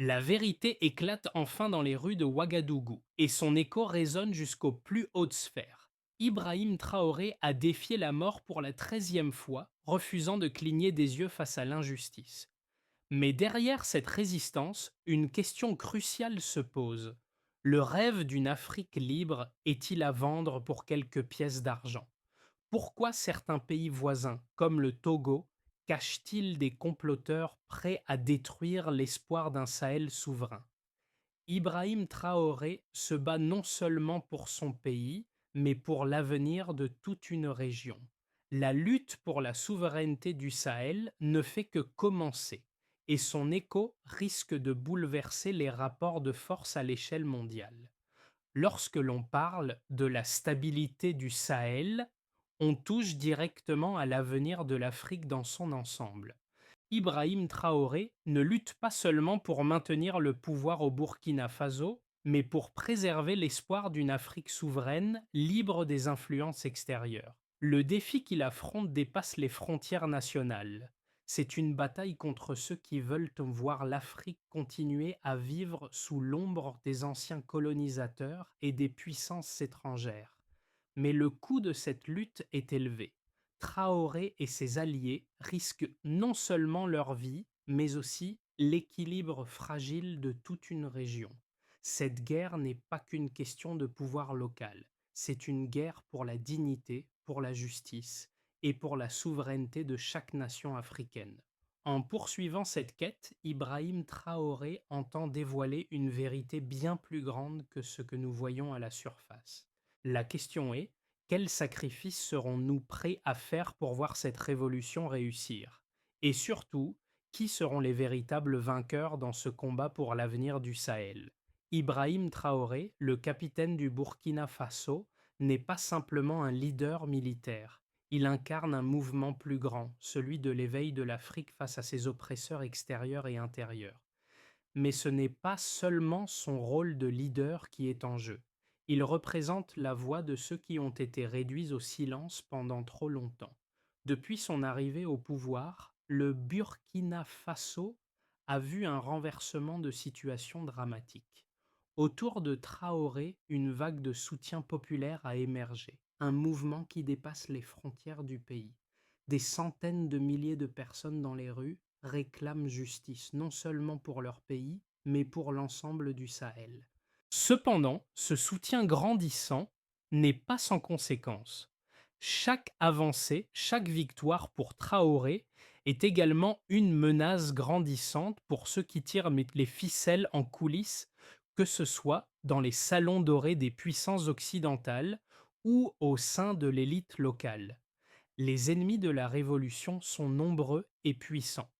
La vérité éclate enfin dans les rues de Ouagadougou et son écho résonne jusqu'aux plus hautes sphères. Ibrahim Traoré a défié la mort pour la 13e fois, refusant de cligner des yeux face à l'injustice. Mais derrière cette résistance, une question cruciale se pose. Le rêve d'une Afrique libre est-il à vendre pour quelques pièces d'argent? Pourquoi certains pays voisins, comme le Togo, cachent-ils des comploteurs prêts à détruire l'espoir d'un Sahel souverain? Ibrahim Traoré se bat non seulement pour son pays, mais pour l'avenir de toute une région. La lutte pour la souveraineté du Sahel ne fait que commencer, et son écho risque de bouleverser les rapports de force à l'échelle mondiale. Lorsque l'on parle de la stabilité du Sahel, on touche directement à l'avenir de l'Afrique dans son ensemble. Ibrahim Traoré ne lutte pas seulement pour maintenir le pouvoir au Burkina Faso, mais pour préserver l'espoir d'une Afrique souveraine, libre des influences extérieures. Le défi qu'il affronte dépasse les frontières nationales. C'est une bataille contre ceux qui veulent voir l'Afrique continuer à vivre sous l'ombre des anciens colonisateurs et des puissances étrangères. Mais le coût de cette lutte est élevé. Traoré et ses alliés risquent non seulement leur vie, mais aussi l'équilibre fragile de toute une région. Cette guerre n'est pas qu'une question de pouvoir local, c'est une guerre pour la dignité, pour la justice et pour la souveraineté de chaque nation africaine. En poursuivant cette quête, Ibrahim Traoré entend dévoiler une vérité bien plus grande que ce que nous voyons à la surface. La question est, quels sacrifices serons-nous prêts à faire pour voir cette révolution réussir? Et surtout, qui seront les véritables vainqueurs dans ce combat pour l'avenir du Sahel? Ibrahim Traoré, le capitaine du Burkina Faso, n'est pas simplement un leader militaire. Il incarne un mouvement plus grand, celui de l'éveil de l'Afrique face à ses oppresseurs extérieurs et intérieurs. Mais ce n'est pas seulement son rôle de leader qui est en jeu. Il représente la voix de ceux qui ont été réduits au silence pendant trop longtemps. Depuis son arrivée au pouvoir, le Burkina Faso a vu un renversement de situation dramatique. Autour de Traoré, une vague de soutien populaire a émergé, un mouvement qui dépasse les frontières du pays. Des centaines de milliers de personnes dans les rues réclament justice, non seulement pour leur pays, mais pour l'ensemble du Sahel. Cependant, ce soutien grandissant n'est pas sans conséquences. Chaque avancée, chaque victoire pour Traoré est également une menace grandissante pour ceux qui tirent les ficelles en coulisses, que ce soit dans les salons dorés des puissances occidentales ou au sein de l'élite locale. Les ennemis de la révolution sont nombreux et puissants.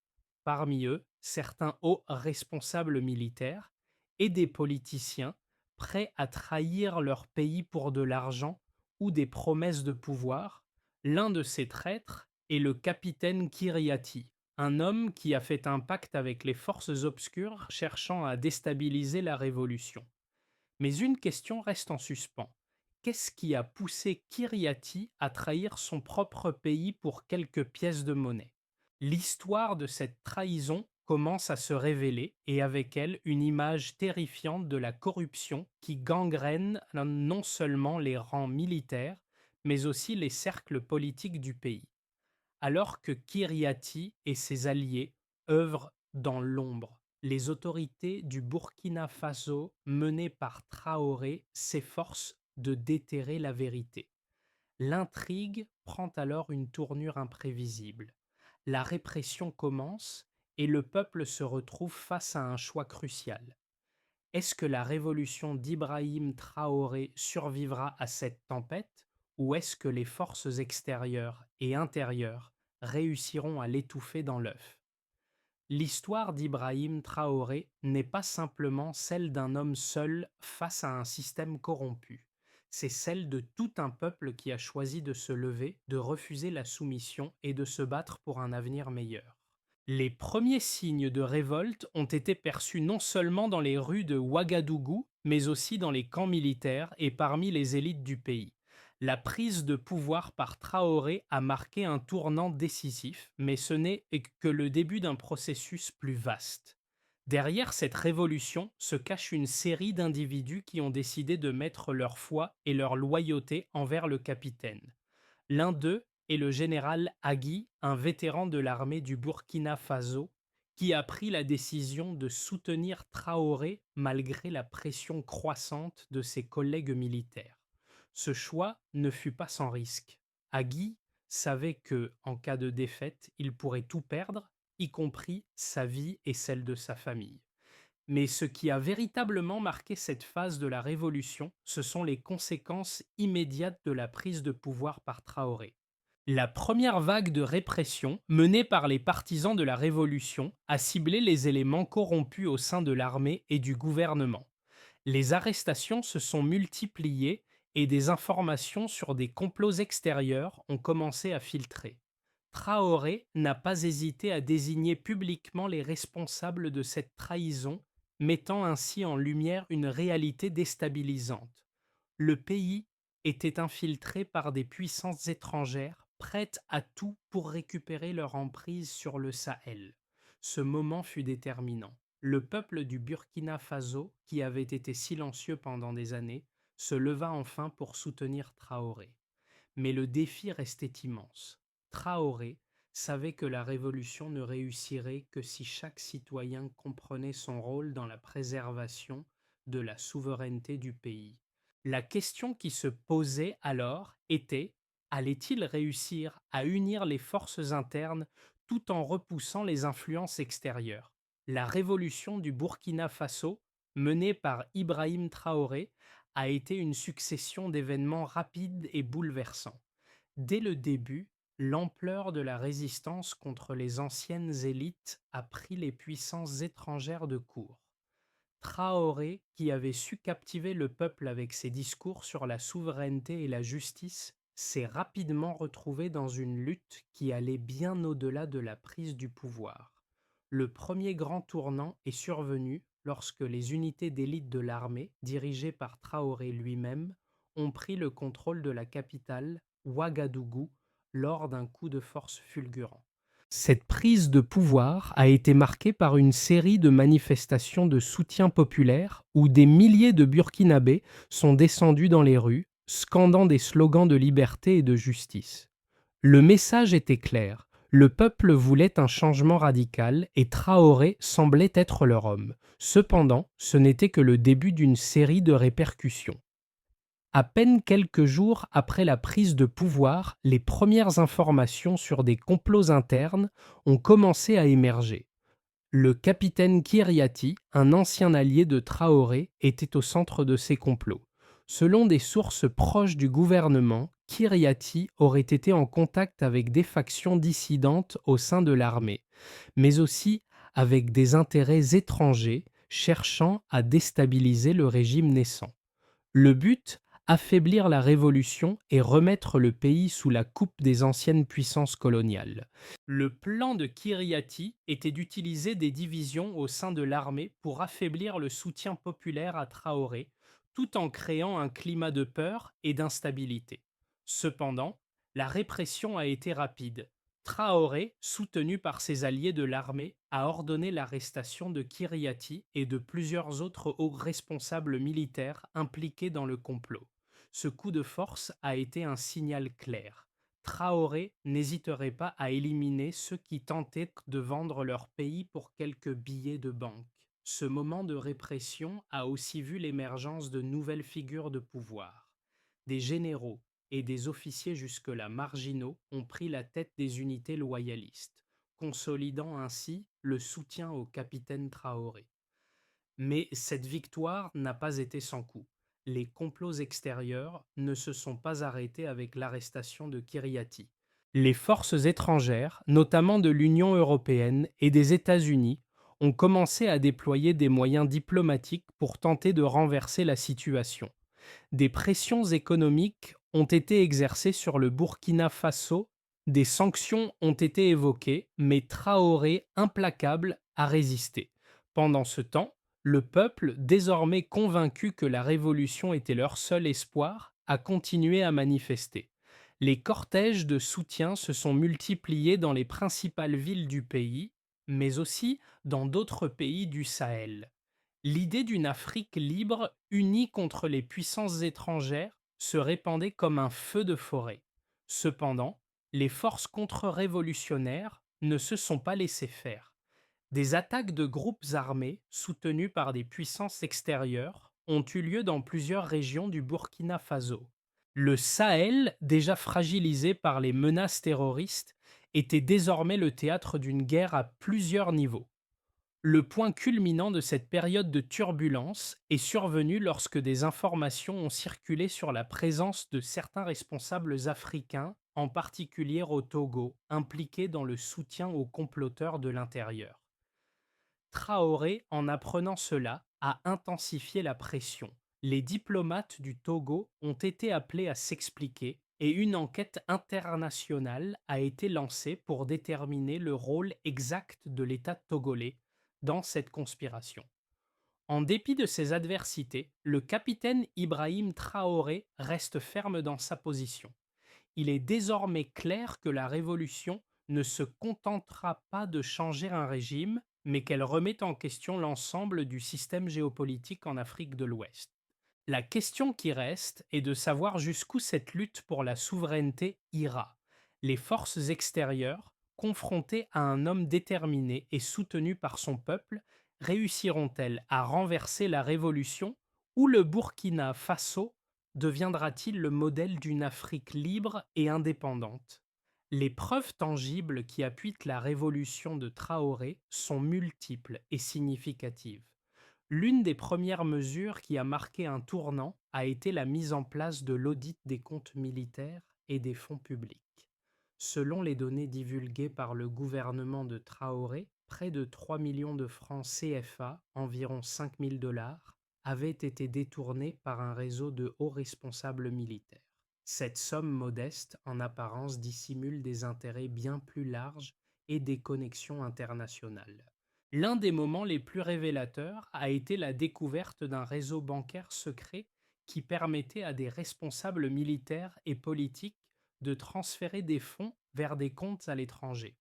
Parmi eux, certains hauts responsables militaires et des politiciens prêts à trahir leur pays pour de l'argent ou des promesses de pouvoir. L'un de ces traîtres est le capitaine Kiriati, un homme qui a fait un pacte avec les forces obscures cherchant à déstabiliser la révolution. Mais une question reste en suspens. Qu'est-ce qui a poussé Kiriati à trahir son propre pays pour quelques pièces de monnaie? L'histoire de cette trahison commence à se révéler et avec elle une image terrifiante de la corruption qui gangrène non seulement les rangs militaires, mais aussi les cercles politiques du pays. Alors que Kiriati et ses alliés œuvrent dans l'ombre, les autorités du Burkina Faso, menées par Traoré, s'efforcent de déterrer la vérité. L'intrigue prend alors une tournure imprévisible. La répression commence et le peuple se retrouve face à un choix crucial. Est-ce que la révolution d'Ibrahim Traoré survivra à cette tempête ou est-ce que les forces extérieures et intérieures réussiront à l'étouffer dans l'œuf? L'histoire d'Ibrahim Traoré n'est pas simplement celle d'un homme seul face à un système corrompu. C'est celle de tout un peuple qui a choisi de se lever, de refuser la soumission et de se battre pour un avenir meilleur. Les premiers signes de révolte ont été perçus non seulement dans les rues de Ouagadougou, mais aussi dans les camps militaires et parmi les élites du pays. La prise de pouvoir par Traoré a marqué un tournant décisif, mais ce n'est que le début d'un processus plus vaste. Derrière cette révolution se cache une série d'individus qui ont décidé de mettre leur foi et leur loyauté envers le capitaine. L'un d'eux est le général Agui, un vétéran de l'armée du Burkina Faso, qui a pris la décision de soutenir Traoré malgré la pression croissante de ses collègues militaires. Ce choix ne fut pas sans risque. Agui savait que, en cas de défaite, il pourrait tout perdre, y compris sa vie et celle de sa famille. Mais ce qui a véritablement marqué cette phase de la révolution, ce sont les conséquences immédiates de la prise de pouvoir par Traoré. La première vague de répression, menée par les partisans de la révolution, a ciblé les éléments corrompus au sein de l'armée et du gouvernement. Les arrestations se sont multipliées et des informations sur des complots extérieurs ont commencé à filtrer. Traoré n'a pas hésité à désigner publiquement les responsables de cette trahison, mettant ainsi en lumière une réalité déstabilisante. Le pays était infiltré par des puissances étrangères prêtes à tout pour récupérer leur emprise sur le Sahel. Ce moment fut déterminant. Le peuple du Burkina Faso, qui avait été silencieux pendant des années, se leva enfin pour soutenir Traoré. Mais le défi restait immense. Traoré savait que la révolution ne réussirait que si chaque citoyen comprenait son rôle dans la préservation de la souveraineté du pays. La question qui se posait alors était: allait-il réussir à unir les forces internes tout en repoussant les influences extérieures? La révolution du Burkina Faso, menée par Ibrahim Traoré, a été une succession d'événements rapides et bouleversants. Dès le début, l'ampleur de la résistance contre les anciennes élites a pris les puissances étrangères de court. Traoré, qui avait su captiver le peuple avec ses discours sur la souveraineté et la justice, s'est rapidement retrouvé dans une lutte qui allait bien au-delà de la prise du pouvoir. Le premier grand tournant est survenu lorsque les unités d'élite de l'armée, dirigées par Traoré lui-même, ont pris le contrôle de la capitale, Ouagadougou, lors d'un coup de force fulgurant. Cette prise de pouvoir a été marquée par une série de manifestations de soutien populaire où des milliers de Burkinabés sont descendus dans les rues, scandant des slogans de liberté et de justice. Le message était clair: le peuple voulait un changement radical et Traoré semblait être leur homme. Cependant, ce n'était que le début d'une série de répercussions. À peine quelques jours après la prise de pouvoir, les premières informations sur des complots internes ont commencé à émerger. Le capitaine Kyriati, un ancien allié de Traoré, était au centre de ces complots. Selon des sources proches du gouvernement, Kyriati aurait été en contact avec des factions dissidentes au sein de l'armée, mais aussi avec des intérêts étrangers cherchant à déstabiliser le régime naissant. Le but: affaiblir la révolution et remettre le pays sous la coupe des anciennes puissances coloniales. Le plan de Kyriati était d'utiliser des divisions au sein de l'armée pour affaiblir le soutien populaire à Traoré, tout en créant un climat de peur et d'instabilité. Cependant, la répression a été rapide. Traoré, soutenu par ses alliés de l'armée, a ordonné l'arrestation de Kyriati et de plusieurs autres hauts responsables militaires impliqués dans le complot. Ce coup de force a été un signal clair. Traoré n'hésiterait pas à éliminer ceux qui tentaient de vendre leur pays pour quelques billets de banque. Ce moment de répression a aussi vu l'émergence de nouvelles figures de pouvoir. Des généraux et des officiers jusque-là marginaux ont pris la tête des unités loyalistes, consolidant ainsi le soutien au capitaine Traoré. Mais cette victoire n'a pas été sans coup. Les complots extérieurs ne se sont pas arrêtés avec l'arrestation de Kyriati. Les forces étrangères, notamment de l'Union européenne et des États-Unis, ont commencé à déployer des moyens diplomatiques pour tenter de renverser la situation. Des pressions économiques ont été exercées sur le Burkina Faso, des sanctions ont été évoquées, mais Traoré, implacable, a résisté. Pendant ce temps, le peuple, désormais convaincu que la révolution était leur seul espoir, a continué à manifester. Les cortèges de soutien se sont multipliés dans les principales villes du pays, mais aussi dans d'autres pays du Sahel. L'idée d'une Afrique libre, unie contre les puissances étrangères, se répandait comme un feu de forêt. Cependant, les forces contre-révolutionnaires ne se sont pas laissées faire. Des attaques de groupes armés, soutenus par des puissances extérieures, ont eu lieu dans plusieurs régions du Burkina Faso. Le Sahel, déjà fragilisé par les menaces terroristes, était désormais le théâtre d'une guerre à plusieurs niveaux. Le point culminant de cette période de turbulence est survenu lorsque des informations ont circulé sur la présence de certains responsables africains, en particulier au Togo, impliqués dans le soutien aux comploteurs de l'intérieur. Traoré, en apprenant cela, a intensifié la pression. Les diplomates du Togo ont été appelés à s'expliquer et une enquête internationale a été lancée pour déterminer le rôle exact de l'État togolais dans cette conspiration. En dépit de ces adversités, le capitaine Ibrahim Traoré reste ferme dans sa position. Il est désormais clair que la révolution ne se contentera pas de changer un régime, mais qu'elle remet en question l'ensemble du système géopolitique en Afrique de l'Ouest. La question qui reste est de savoir jusqu'où cette lutte pour la souveraineté ira. Les forces extérieures, confrontées à un homme déterminé et soutenu par son peuple, réussiront-elles à renverser la révolution ou le Burkina Faso deviendra-t-il le modèle d'une Afrique libre et indépendante? Les preuves tangibles qui appuient la révolution de Traoré sont multiples et significatives. L'une des premières mesures qui a marqué un tournant a été la mise en place de l'audit des comptes militaires et des fonds publics. Selon les données divulguées par le gouvernement de Traoré, près de 3 millions de francs CFA, environ 5 000 $, avaient été détournés par un réseau de hauts responsables militaires. Cette somme modeste, en apparence, dissimule des intérêts bien plus larges et des connexions internationales. L'un des moments les plus révélateurs a été la découverte d'un réseau bancaire secret qui permettait à des responsables militaires et politiques de transférer des fonds vers des comptes à l'étranger.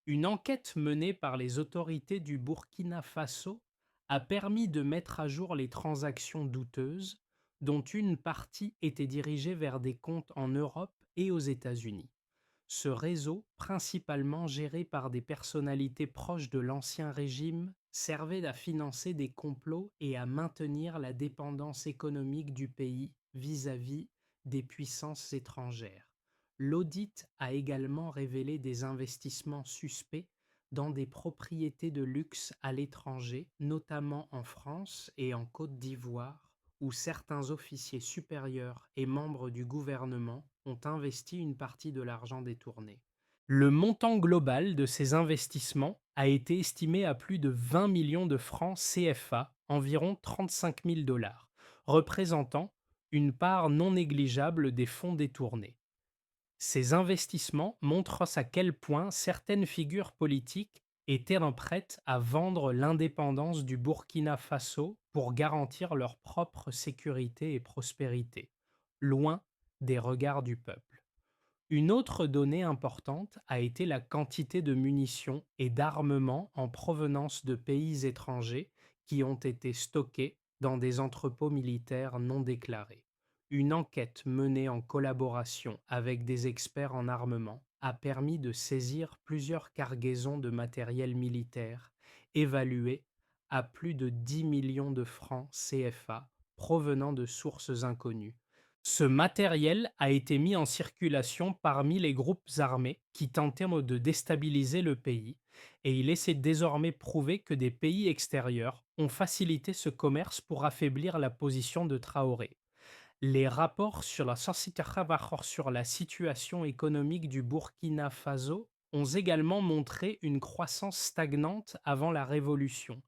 Une enquête menée par les autorités du Burkina Faso a permis de mettre à jour les transactions douteuses, dont une partie était dirigée vers des comptes en Europe et aux États-Unis. Ce réseau, principalement géré par des personnalités proches de l'ancien régime, servait à financer des complots et à maintenir la dépendance économique du pays vis-à-vis des puissances étrangères. L'audit a également révélé des investissements suspects dans des propriétés de luxe à l'étranger, notamment en France et en Côte d'Ivoire, où certains officiers supérieurs et membres du gouvernement ont investi une partie de l'argent détourné. Le montant global de ces investissements a été estimé à plus de 20 millions de francs CFA, environ 35 000 $, représentant une part non négligeable des fonds détournés. Ces investissements montrent à quel point certaines figures politiques étaient prêtes à vendre l'indépendance du Burkina Faso pour garantir leur propre sécurité et prospérité, loin des regards du peuple. Une autre donnée importante a été la quantité de munitions et d'armements en provenance de pays étrangers qui ont été stockés dans des entrepôts militaires non déclarés. Une enquête menée en collaboration avec des experts en armement a permis de saisir plusieurs cargaisons de matériel militaire évaluées à plus de 10 millions de francs CFA provenant de sources inconnues. Ce matériel a été mis en circulation parmi les groupes armés qui tentaient de déstabiliser le pays, et il essaie désormais prouver que des pays extérieurs ont facilité ce commerce pour affaiblir la position de Traoré. Les rapports sur la Société Trabajador sur la situation économique du Burkina Faso ont également montré une croissance stagnante avant la révolution,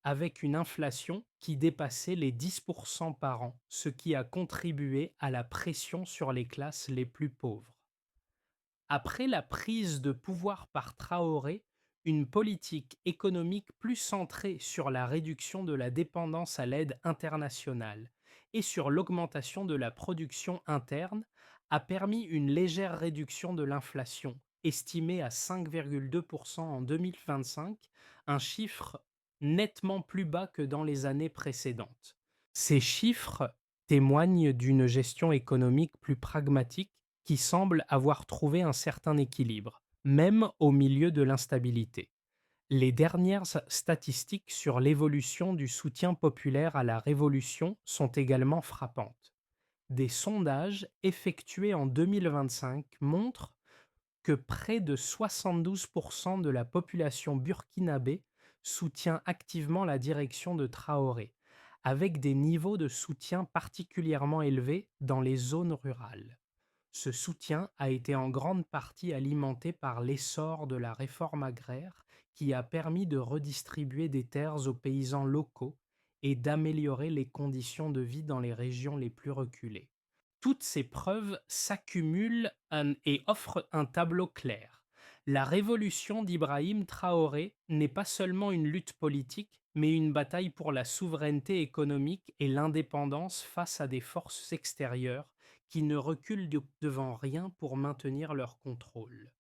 avec une inflation qui dépassait les 10% par an, ce qui a contribué à la pression sur les classes les plus pauvres. Après la prise de pouvoir par Traoré, une politique économique plus centrée sur la réduction de la dépendance à l'aide internationale et sur l'augmentation de la production interne a permis une légère réduction de l'inflation, estimé à 5,2% en 2025, un chiffre nettement plus bas que dans les années précédentes. Ces chiffres témoignent d'une gestion économique plus pragmatique qui semble avoir trouvé un certain équilibre, même au milieu de l'instabilité. Les dernières statistiques sur l'évolution du soutien populaire à la révolution sont également frappantes. Des sondages effectués en 2025 montrent que près de 72% de la population burkinabé soutient activement la direction de Traoré, avec des niveaux de soutien particulièrement élevés dans les zones rurales. Ce soutien a été en grande partie alimenté par l'essor de la réforme agraire qui a permis de redistribuer des terres aux paysans locaux et d'améliorer les conditions de vie dans les régions les plus reculées. Toutes ces preuves s'accumulent et offrent un tableau clair. La révolution d'Ibrahim Traoré n'est pas seulement une lutte politique, mais une bataille pour la souveraineté économique et l'indépendance face à des forces extérieures qui ne reculent devant rien pour maintenir leur contrôle.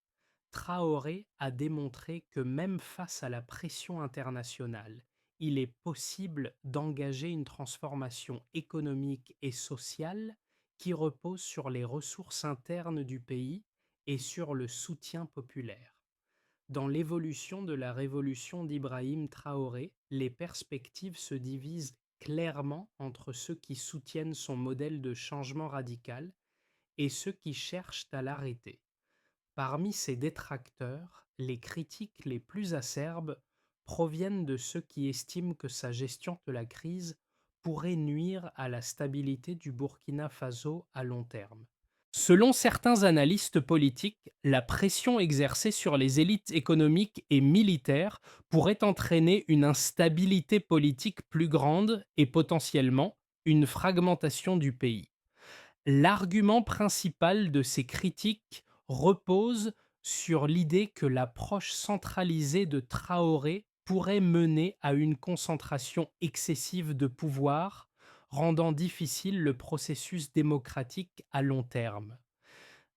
Traoré a démontré que même face à la pression internationale, il est possible d'engager une transformation économique et sociale qui repose sur les ressources internes du pays et sur le soutien populaire. Dans l'évolution de la révolution d'Ibrahim Traoré, les perspectives se divisent clairement entre ceux qui soutiennent son modèle de changement radical et ceux qui cherchent à l'arrêter. Parmi ces détracteurs, les critiques les plus acerbes proviennent de ceux qui estiment que sa gestion de la crise pourrait nuire à la stabilité du Burkina Faso à long terme. Selon certains analystes politiques, la pression exercée sur les élites économiques et militaires pourrait entraîner une instabilité politique plus grande et potentiellement une fragmentation du pays. L'argument principal de ces critiques repose sur l'idée que l'approche centralisée de Traoré pourrait mener à une concentration excessive de pouvoir, rendant difficile le processus démocratique à long terme.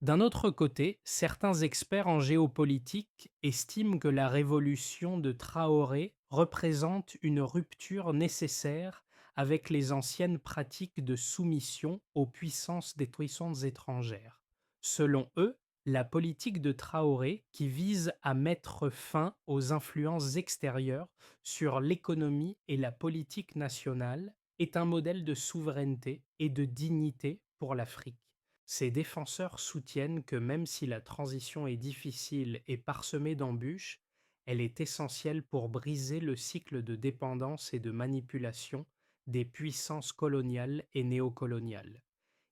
D'un autre côté, certains experts en géopolitique estiment que la révolution de Traoré représente une rupture nécessaire avec les anciennes pratiques de soumission aux puissances des puissances étrangères. Selon eux, la politique de Traoré, qui vise à mettre fin aux influences extérieures sur l'économie et la politique nationale, est un modèle de souveraineté et de dignité pour l'Afrique. Ses défenseurs soutiennent que même si la transition est difficile et parsemée d'embûches, elle est essentielle pour briser le cycle de dépendance et de manipulation des puissances coloniales et néocoloniales.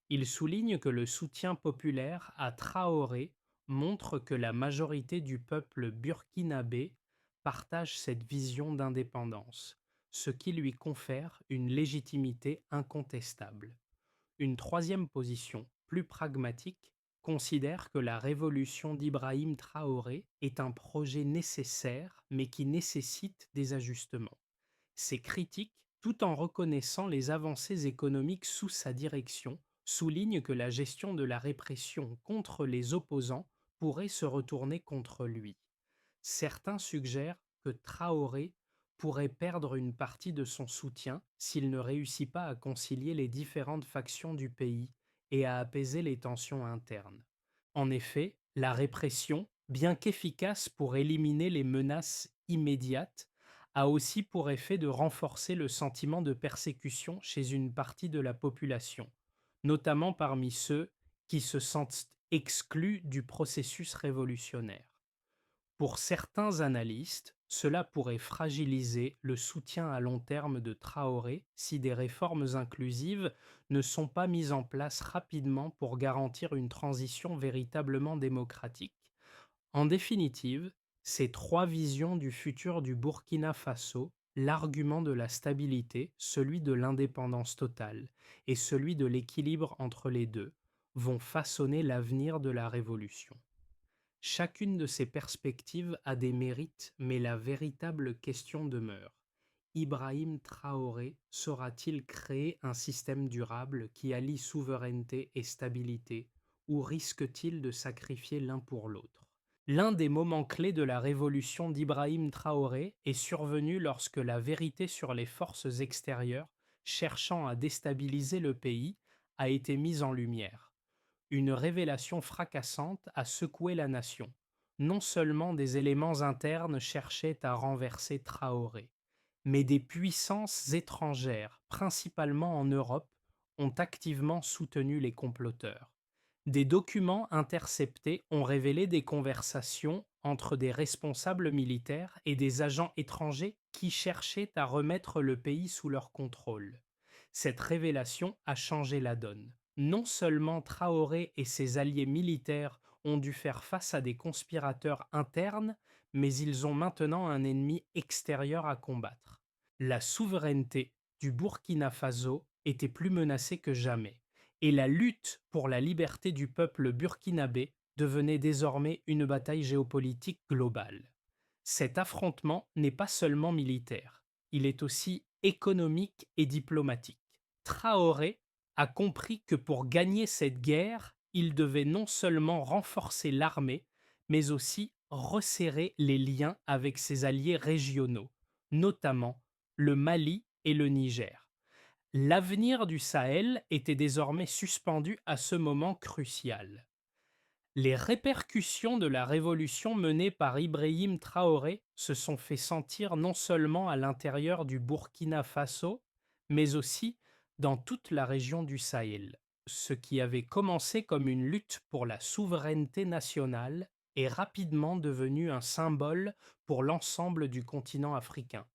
Il souligne que le soutien populaire à Traoré montre que la majorité du peuple burkinabé partage cette vision d'indépendance, ce qui lui confère une légitimité incontestable. Une troisième position, plus pragmatique, considère que la révolution d'Ibrahim Traoré est un projet nécessaire mais qui nécessite des ajustements. Ces critiques, tout en reconnaissant les avancées économiques sous sa direction, soulignent que la gestion de la répression contre les opposants pourrait se retourner contre lui. Certains suggèrent que Traoré pourrait perdre une partie de son soutien s'il ne réussit pas à concilier les différentes factions du pays et à apaiser les tensions internes. En effet, la répression, bien qu'efficace pour éliminer les menaces immédiates, a aussi pour effet de renforcer le sentiment de persécution chez une partie de la population, notamment parmi ceux qui se sentent exclus du processus révolutionnaire. Pour certains analystes, cela pourrait fragiliser le soutien à long terme de Traoré si des réformes inclusives ne sont pas mises en place rapidement pour garantir une transition véritablement démocratique. En définitive, ces trois visions du futur du Burkina Faso, l'argument de la stabilité, celui de l'indépendance totale et celui de l'équilibre entre les deux, vont façonner l'avenir de la révolution. Chacune de ces perspectives a des mérites, mais la véritable question demeure. Ibrahim Traoré saura-t-il créer un système durable qui allie souveraineté et stabilité, ou risque-t-il de sacrifier l'un pour l'autre? L'un des moments clés de la révolution d'Ibrahim Traoré est survenu lorsque la vérité sur les forces extérieures cherchant à déstabiliser le pays a été mise en lumière. Une révélation fracassante a secoué la nation. Non seulement des éléments internes cherchaient à renverser Traoré, mais des puissances étrangères, principalement en Europe, ont activement soutenu les comploteurs. Des documents interceptés ont révélé des conversations entre des responsables militaires et des agents étrangers qui cherchaient à remettre le pays sous leur contrôle. Cette révélation a changé la donne. Non seulement Traoré et ses alliés militaires ont dû faire face à des conspirateurs internes, mais ils ont maintenant un ennemi extérieur à combattre. La souveraineté du Burkina Faso était plus menacée que jamais, et la lutte pour la liberté du peuple burkinabé devenait désormais une bataille géopolitique globale. Cet affrontement n'est pas seulement militaire, il est aussi économique et diplomatique. Traoré a compris que pour gagner cette guerre, il devait non seulement renforcer l'armée, mais aussi resserrer les liens avec ses alliés régionaux, notamment le Mali et le Niger. L'avenir du Sahel était désormais suspendu à ce moment crucial. Les répercussions de la révolution menée par Ibrahim Traoré se sont fait sentir non seulement à l'intérieur du Burkina Faso, mais aussi dans toute la région du Sahel. Ce qui avait commencé comme une lutte pour la souveraineté nationale est rapidement devenu un symbole pour l'ensemble du continent africain.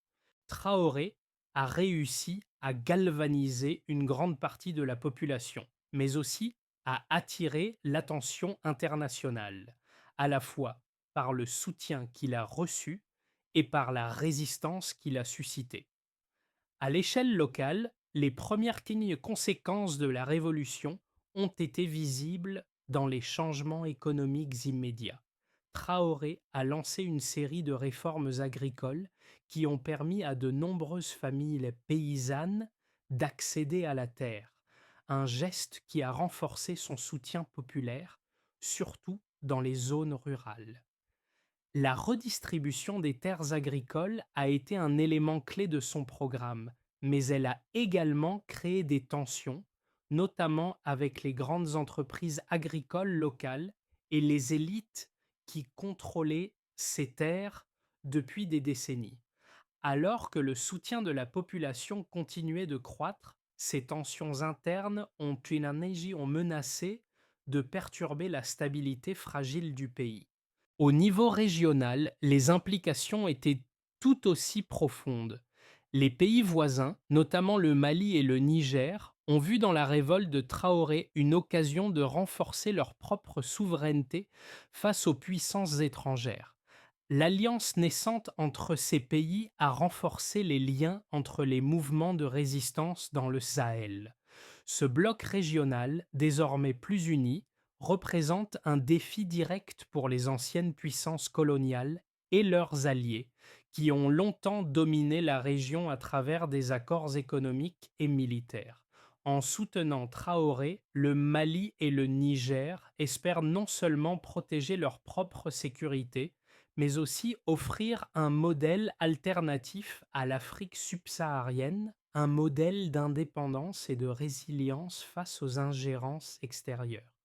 Traoré a réussi à galvaniser une grande partie de la population, mais aussi à attirer l'attention internationale, à la fois par le soutien qu'il a reçu et par la résistance qu'il a suscitée. À l'échelle locale, les premières conséquences de la révolution ont été visibles dans les changements économiques immédiats. Traoré a lancé une série de réformes agricoles qui ont permis à de nombreuses familles paysannes d'accéder à la terre, un geste qui a renforcé son soutien populaire, surtout dans les zones rurales. La redistribution des terres agricoles a été un élément clé de son programme, mais elle a également créé des tensions, notamment avec les grandes entreprises agricoles locales et les élites qui contrôlaient ces terres depuis des décennies. Alors que le soutien de la population continuait de croître, ces tensions internes ont menacé de perturber la stabilité fragile du pays. Au niveau régional, les implications étaient tout aussi profondes. Les pays voisins, notamment le Mali et le Niger, ont vu dans la révolte de Traoré une occasion de renforcer leur propre souveraineté face aux puissances étrangères. L'alliance naissante entre ces pays a renforcé les liens entre les mouvements de résistance dans le Sahel. Ce bloc régional, désormais plus uni, représente un défi direct pour les anciennes puissances coloniales et leurs alliés, qui ont longtemps dominé la région à travers des accords économiques et militaires. En soutenant Traoré, le Mali et le Niger espèrent non seulement protéger leur propre sécurité, mais aussi offrir un modèle alternatif à l'Afrique subsaharienne, un modèle d'indépendance et de résilience face aux ingérences extérieures.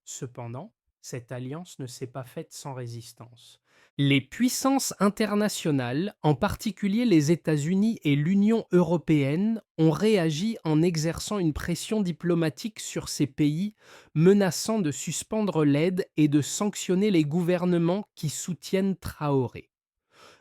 Cependant, cette alliance ne s'est pas faite sans résistance. Les puissances internationales, en particulier les États-Unis et l'Union européenne, ont réagi en exerçant une pression diplomatique sur ces pays, menaçant de suspendre l'aide et de sanctionner les gouvernements qui soutiennent Traoré.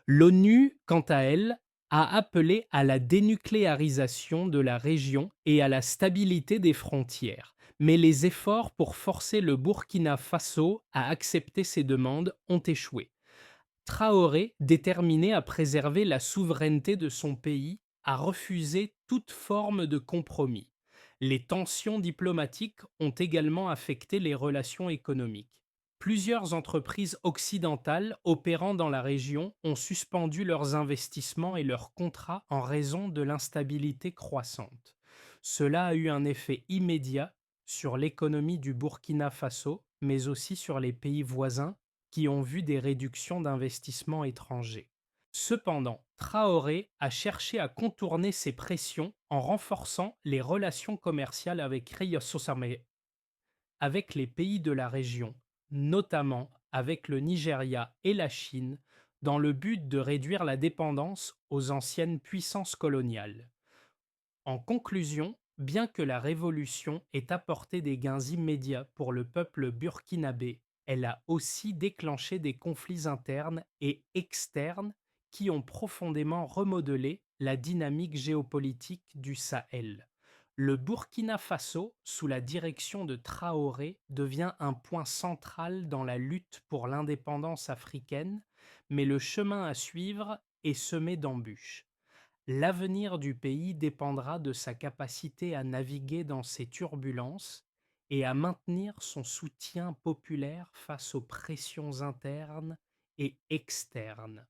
L'ONU, quant à elle, a appelé à la dénucléarisation de la région et à la stabilité des frontières. Mais les efforts pour forcer le Burkina Faso à accepter ces demandes ont échoué. Traoré, déterminé à préserver la souveraineté de son pays, a refusé toute forme de compromis. Les tensions diplomatiques ont également affecté les relations économiques. Plusieurs entreprises occidentales opérant dans la région ont suspendu leurs investissements et leurs contrats en raison de l'instabilité croissante. Cela a eu un effet immédiat sur l'économie du Burkina Faso, mais aussi sur les pays voisins qui ont vu des réductions d'investissements étrangers. Cependant, Traoré a cherché à contourner ces pressions en renforçant les relations commerciales avec les pays de la région, notamment avec le Nigeria et la Chine, dans le but de réduire la dépendance aux anciennes puissances coloniales. En conclusion, bien que la révolution ait apporté des gains immédiats pour le peuple burkinabé, elle a aussi déclenché des conflits internes et externes qui ont profondément remodelé la dynamique géopolitique du Sahel. Le Burkina Faso, sous la direction de Traoré, devient un point central dans la lutte pour l'indépendance africaine, mais le chemin à suivre est semé d'embûches. L'avenir du pays dépendra de sa capacité à naviguer dans ces turbulences et à maintenir son soutien populaire face aux pressions internes et externes.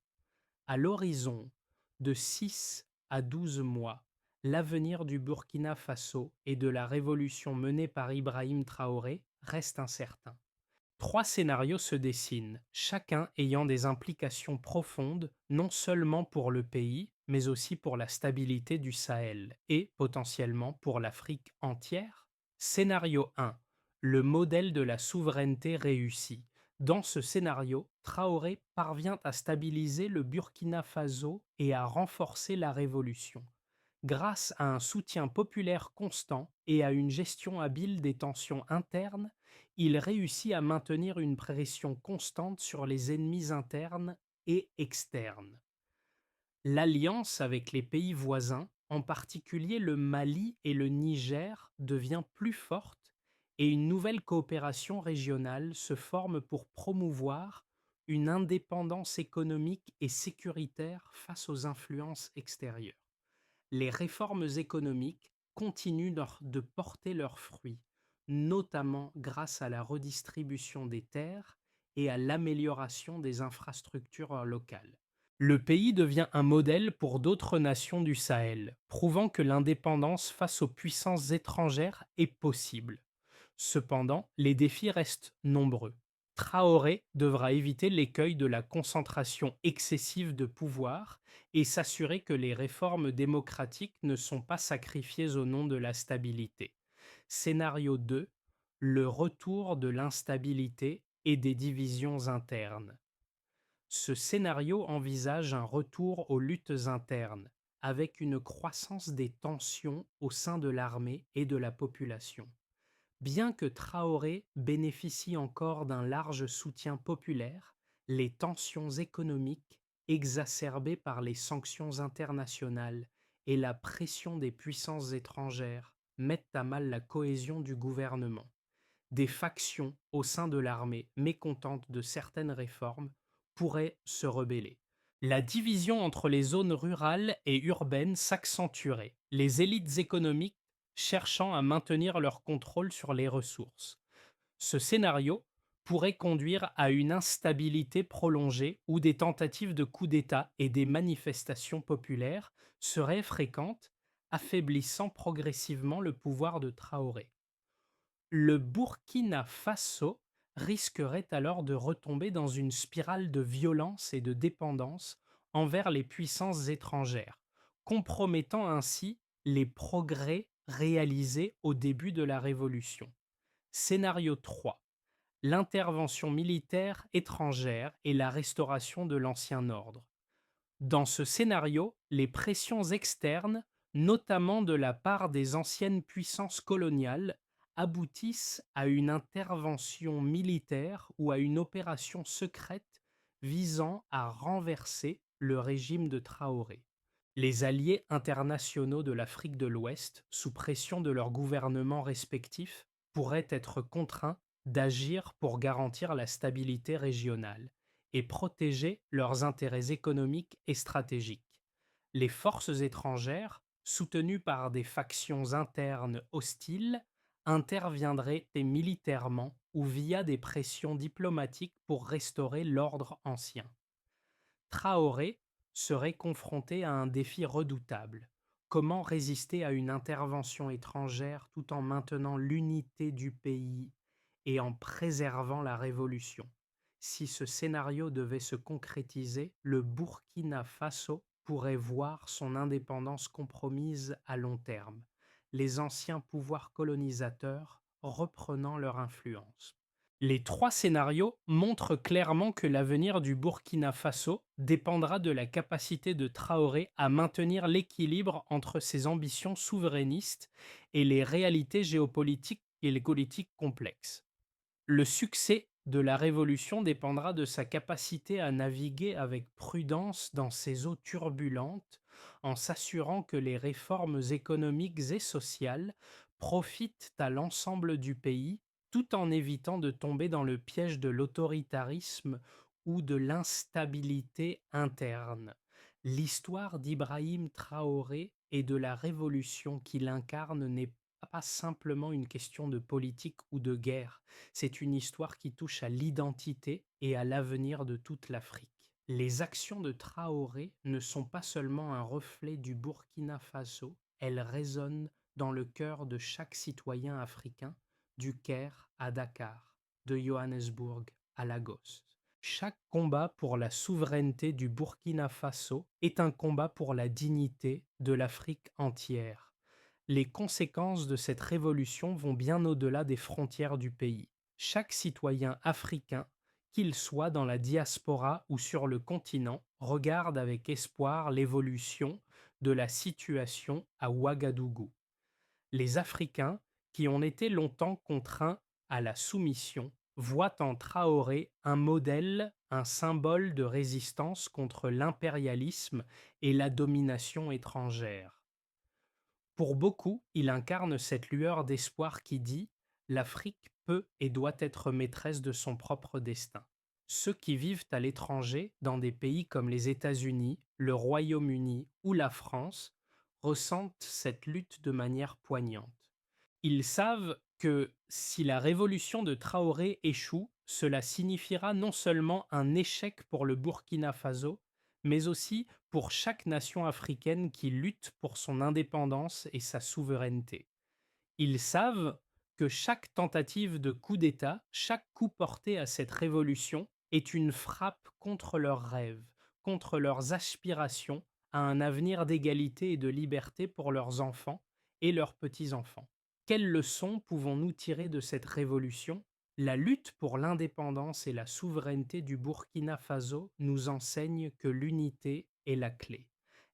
À l'horizon de 6 à 12 mois, l'avenir du Burkina Faso et de la révolution menée par Ibrahim Traoré reste incertain. Trois scénarios se dessinent, chacun ayant des implications profondes non seulement pour le pays, mais aussi pour la stabilité du Sahel et potentiellement pour l'Afrique entière. Scénario 1. Le modèle de la souveraineté réussi. Dans ce scénario, Traoré parvient à stabiliser le Burkina Faso et à renforcer la révolution. Grâce à un soutien populaire constant et à une gestion habile des tensions internes, il réussit à maintenir une pression constante sur les ennemis internes et externes. L'alliance avec les pays voisins, en particulier le Mali et le Niger, devient plus forte et une nouvelle coopération régionale se forme pour promouvoir une indépendance économique et sécuritaire face aux influences extérieures. Les réformes économiques continuent de porter leurs fruits, notamment grâce à la redistribution des terres et à l'amélioration des infrastructures locales. Le pays devient un modèle pour d'autres nations du Sahel, prouvant que l'indépendance face aux puissances étrangères est possible. Cependant, les défis restent nombreux. Traoré devra éviter l'écueil de la concentration excessive de pouvoir et s'assurer que les réformes démocratiques ne sont pas sacrifiées au nom de la stabilité. Scénario 2. Le retour de l'instabilité et des divisions internes. Ce scénario envisage un retour aux luttes internes, avec une croissance des tensions au sein de l'armée et de la population. Bien que Traoré bénéficie encore d'un large soutien populaire, les tensions économiques, exacerbées par les sanctions internationales et la pression des puissances étrangères, mettent à mal la cohésion du gouvernement. Des factions au sein de l'armée mécontentes de certaines réformes pourraient se rebeller. La division entre les zones rurales et urbaines s'accentuerait, les élites économiques cherchant à maintenir leur contrôle sur les ressources. Ce scénario pourrait conduire à une instabilité prolongée où des tentatives de coup d'État et des manifestations populaires seraient fréquentes, affaiblissant progressivement le pouvoir de Traoré. Le Burkina Faso risquerait alors de retomber dans une spirale de violence et de dépendance envers les puissances étrangères, compromettant ainsi les progrès réalisés au début de la Révolution. Scénario 3. L'intervention militaire étrangère et la restauration de l'ancien ordre. Dans ce scénario, les pressions externes, notamment de la part des anciennes puissances coloniales, aboutissent à une intervention militaire ou à une opération secrète visant à renverser le régime de Traoré. Les alliés internationaux de l'Afrique de l'Ouest, sous pression de leurs gouvernements respectifs, pourraient être contraints d'agir pour garantir la stabilité régionale et protéger leurs intérêts économiques et stratégiques. Les forces étrangères, soutenues par des factions internes hostiles, interviendraient militairement ou via des pressions diplomatiques pour restaurer l'ordre ancien. Traoré serait confronté à un défi redoutable. Comment résister à une intervention étrangère tout en maintenant l'unité du pays et en préservant la révolution? Si ce scénario devait se concrétiser, le Burkina Faso pourrait voir son indépendance compromise à long terme, les anciens pouvoirs colonisateurs reprenant leur influence. Les trois scénarios montrent clairement que l'avenir du Burkina Faso dépendra de la capacité de Traoré à maintenir l'équilibre entre ses ambitions souverainistes et les réalités géopolitiques et les politiques complexes. Le succès de la révolution dépendra de sa capacité à naviguer avec prudence dans ces eaux turbulentes, en s'assurant que les réformes économiques et sociales profitent à l'ensemble du pays, tout en évitant de tomber dans le piège de l'autoritarisme ou de l'instabilité interne. L'histoire d'Ibrahim Traoré et de la révolution qu'il incarne n'est pas simplement une question de politique ou de guerre, c'est une histoire qui touche à l'identité et à l'avenir de toute l'Afrique. Les actions de Traoré ne sont pas seulement un reflet du Burkina Faso, elles résonnent dans le cœur de chaque citoyen africain, du Caire à Dakar, de Johannesburg à Lagos. Chaque combat pour la souveraineté du Burkina Faso est un combat pour la dignité de l'Afrique entière. Les conséquences de cette révolution vont bien au-delà des frontières du pays. Chaque citoyen africain, qu'il soit dans la diaspora ou sur le continent, regarde avec espoir l'évolution de la situation à Ouagadougou. Les Africains, qui ont été longtemps contraints à la soumission, voient en Traoré un modèle, un symbole de résistance contre l'impérialisme et la domination étrangère. Pour beaucoup, il incarne cette lueur d'espoir qui dit: l'Afrique peut et doit être maîtresse de son propre destin. Ceux qui vivent à l'étranger, dans des pays comme les États-Unis, le Royaume-Uni ou la France, ressentent cette lutte de manière poignante. Ils savent que si la révolution de Traoré échoue, cela signifiera non seulement un échec pour le Burkina Faso, mais aussi pour chaque nation africaine qui lutte pour son indépendance et sa souveraineté. Ils savent que chaque tentative de coup d'État, chaque coup porté à cette révolution est une frappe contre leurs rêves, contre leurs aspirations à un avenir d'égalité et de liberté pour leurs enfants et leurs petits-enfants. Quelles leçons pouvons-nous tirer de cette révolution? La lutte pour l'indépendance et la souveraineté du Burkina Faso nous enseigne que l'unité est la clé.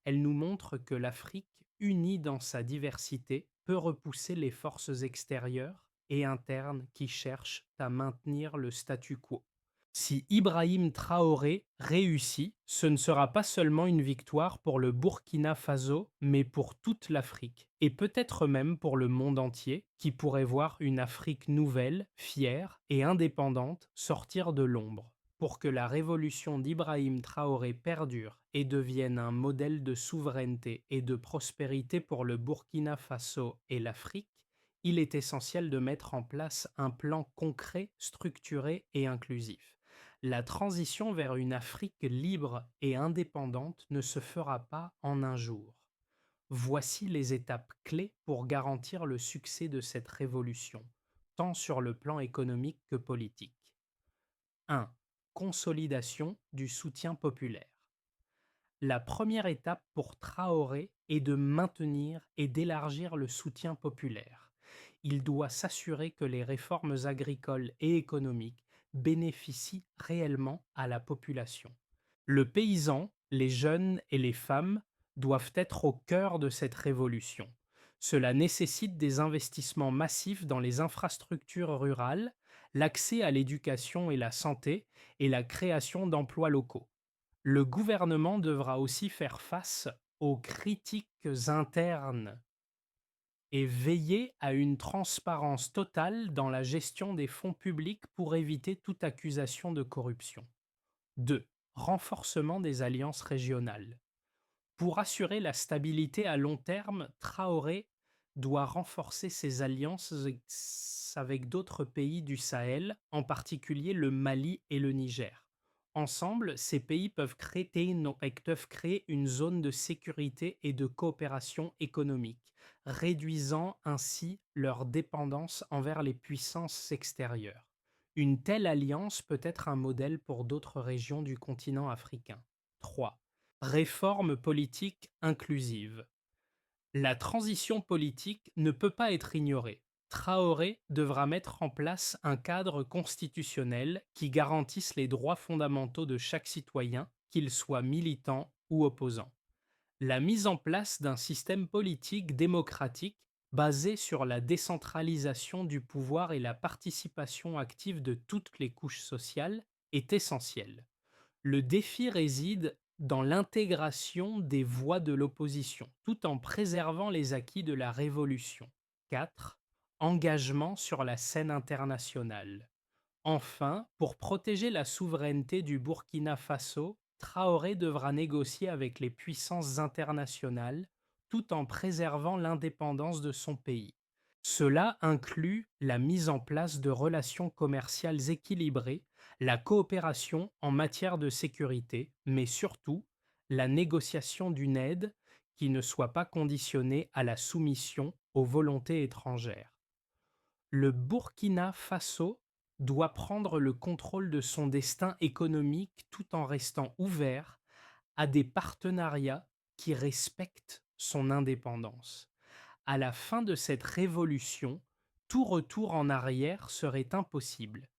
Elle nous montre que l'Afrique, unie dans sa diversité, peut repousser les forces extérieures et internes qui cherchent à maintenir le statu quo. Si Ibrahim Traoré réussit, ce ne sera pas seulement une victoire pour le Burkina Faso, mais pour toute l'Afrique, et peut-être même pour le monde entier, qui pourrait voir une Afrique nouvelle, fière et indépendante sortir de l'ombre. Pour que la révolution d'Ibrahim Traoré perdure et devienne un modèle de souveraineté et de prospérité pour le Burkina Faso et l'Afrique, il est essentiel de mettre en place un plan concret, structuré et inclusif. La transition vers une Afrique libre et indépendante ne se fera pas en un jour. Voici les étapes clés pour garantir le succès de cette révolution, tant sur le plan économique que politique. 1. Consolidation du soutien populaire. La première étape pour Traoré est de maintenir et d'élargir le soutien populaire. Il doit s'assurer que les réformes agricoles et économiques bénéficient réellement à la population. Le paysan, les jeunes et les femmes doivent être au cœur de cette révolution. Cela nécessite des investissements massifs dans les infrastructures rurales, l'accès à l'éducation et la santé et la création d'emplois locaux. Le gouvernement devra aussi faire face aux critiques internes et veiller à une transparence totale dans la gestion des fonds publics pour éviter toute accusation de corruption. 2. Renforcement des alliances régionales. Pour assurer la stabilité à long terme, Traoré doit renforcer ses alliances avec d'autres pays du Sahel, en particulier le Mali et le Niger. Ensemble, ces pays peuvent créer une zone de sécurité et de coopération économique, réduisant ainsi leur dépendance envers les puissances extérieures. Une telle alliance peut être un modèle pour d'autres régions du continent africain. 3. Réforme politique inclusive. La transition politique ne peut pas être ignorée. Traoré devra mettre en place un cadre constitutionnel qui garantisse les droits fondamentaux de chaque citoyen, qu'il soit militant ou opposant. La mise en place d'un système politique démocratique basé sur la décentralisation du pouvoir et la participation active de toutes les couches sociales est essentielle. Le défi réside dans l'intégration des voix de l'opposition, tout en préservant les acquis de la révolution. 4. Engagement sur la scène internationale. Enfin, pour protéger la souveraineté du Burkina Faso, Traoré devra négocier avec les puissances internationales tout en préservant l'indépendance de son pays. Cela inclut la mise en place de relations commerciales équilibrées, la coopération en matière de sécurité, mais surtout la négociation d'une aide qui ne soit pas conditionnée à la soumission aux volontés étrangères. Le Burkina Faso doit prendre le contrôle de son destin économique tout en restant ouvert à des partenariats qui respectent son indépendance. À la fin de cette révolution, tout retour en arrière serait impossible.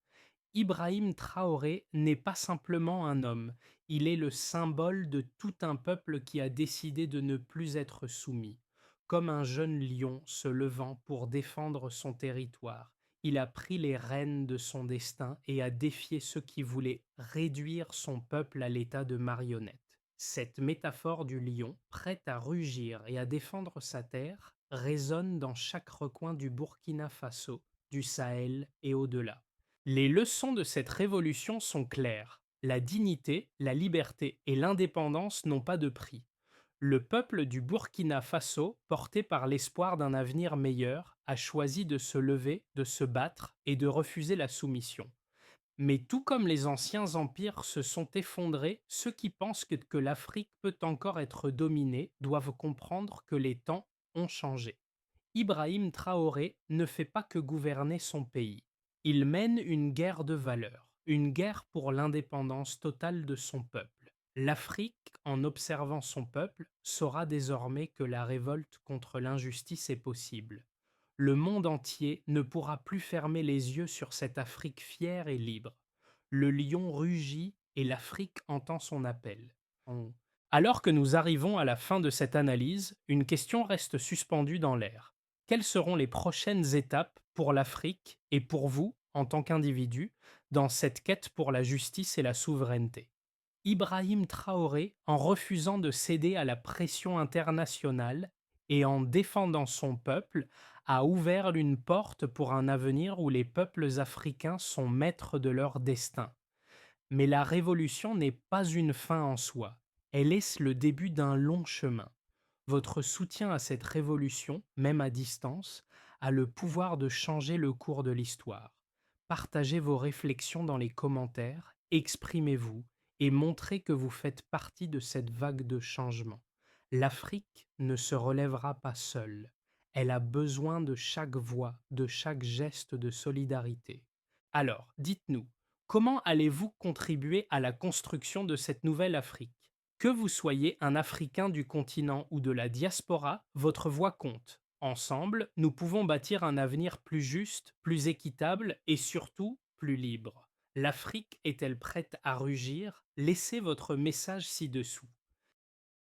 Ibrahim Traoré n'est pas simplement un homme, il est le symbole de tout un peuple qui a décidé de ne plus être soumis. Comme un jeune lion se levant pour défendre son territoire, il a pris les rênes de son destin et a défié ceux qui voulaient réduire son peuple à l'état de marionnette. Cette métaphore du lion, prêt à rugir et à défendre sa terre, résonne dans chaque recoin du Burkina Faso, du Sahel et au-delà. Les leçons de cette révolution sont claires. La dignité, la liberté et l'indépendance n'ont pas de prix. Le peuple du Burkina Faso, porté par l'espoir d'un avenir meilleur, a choisi de se lever, de se battre et de refuser la soumission. Mais tout comme les anciens empires se sont effondrés, ceux qui pensent que l'Afrique peut encore être dominée doivent comprendre que les temps ont changé. Ibrahim Traoré ne fait pas que gouverner son pays. Il mène une guerre de valeurs, une guerre pour l'indépendance totale de son peuple. L'Afrique, en observant son peuple, saura désormais que la révolte contre l'injustice est possible. Le monde entier ne pourra plus fermer les yeux sur cette Afrique fière et libre. Le lion rugit et l'Afrique entend son appel. On- Alors que nous arrivons à la fin de cette analyse, une question reste suspendue dans l'air. Quelles seront les prochaines étapes pour l'Afrique et pour vous, en tant qu'individu, dans cette quête pour la justice et la souveraineté? Ibrahim Traoré, en refusant de céder à la pression internationale et en défendant son peuple, a ouvert une porte pour un avenir où les peuples africains sont maîtres de leur destin. Mais la révolution n'est pas une fin en soi, elle est le début d'un long chemin. Votre soutien à cette révolution, même à distance, a le pouvoir de changer le cours de l'histoire. Partagez vos réflexions dans les commentaires, exprimez-vous et montrez que vous faites partie de cette vague de changement. L'Afrique ne se relèvera pas seule. Elle a besoin de chaque voix, de chaque geste de solidarité. Alors, dites-nous, comment allez-vous contribuer à la construction de cette nouvelle Afrique? Que vous soyez un Africain du continent ou de la diaspora, votre voix compte. Ensemble, nous pouvons bâtir un avenir plus juste, plus équitable et surtout plus libre. L'Afrique est-elle prête à rugir? Laissez votre message ci-dessous.